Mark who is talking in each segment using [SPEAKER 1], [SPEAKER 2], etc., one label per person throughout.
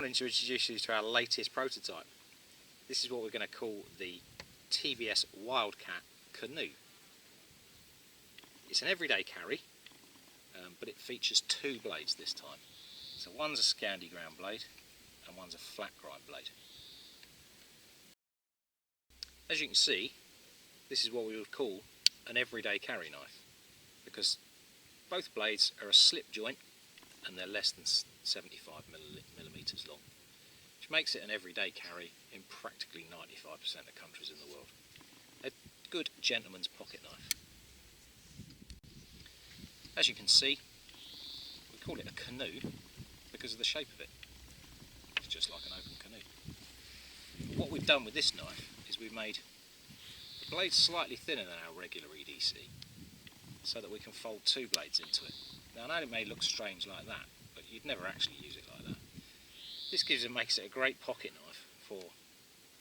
[SPEAKER 1] morning to introduce you to our latest prototype. This is what we're going to call the TBS Wildcat Canoe. It's an everyday carry, but it features two blades this time. So one's a scandi ground blade and one's a flat grind blade. As you can see, this is what we would call an everyday carry knife, because both blades are a slip joint and they're less than 75 millimetres long, which makes it an everyday carry in practically 95% of countries in the world. A good gentleman's pocket knife. As you can see, we call it a canoe because of the shape of it. It's just like an open canoe. What we've done with this knife is we've made the blade slightly thinner than our regular EDC, so that we can fold two blades into it. Now I know it may look strange like that, but you'd never actually use it like that. This makes it a great pocket knife for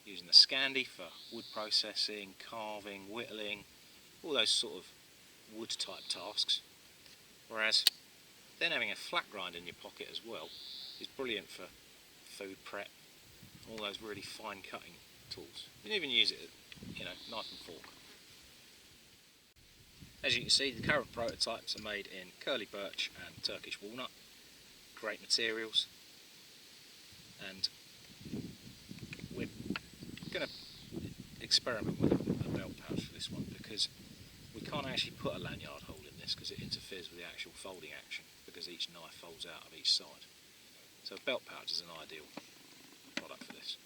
[SPEAKER 1] using the scandi for wood processing, carving, whittling, all those sort of wood type tasks. Whereas then having a flat grind in your pocket as well is brilliant for food prep, all those really fine cutting tools. You can even use it at, knife and fork. As you can see, the current prototypes are made in curly birch and Turkish walnut. Great materials, and we're going to experiment with a belt pouch for this one, because we can't actually put a lanyard hole in this because it interferes with the actual folding action, because each knife folds out of each side. So a belt pouch is an ideal product for this.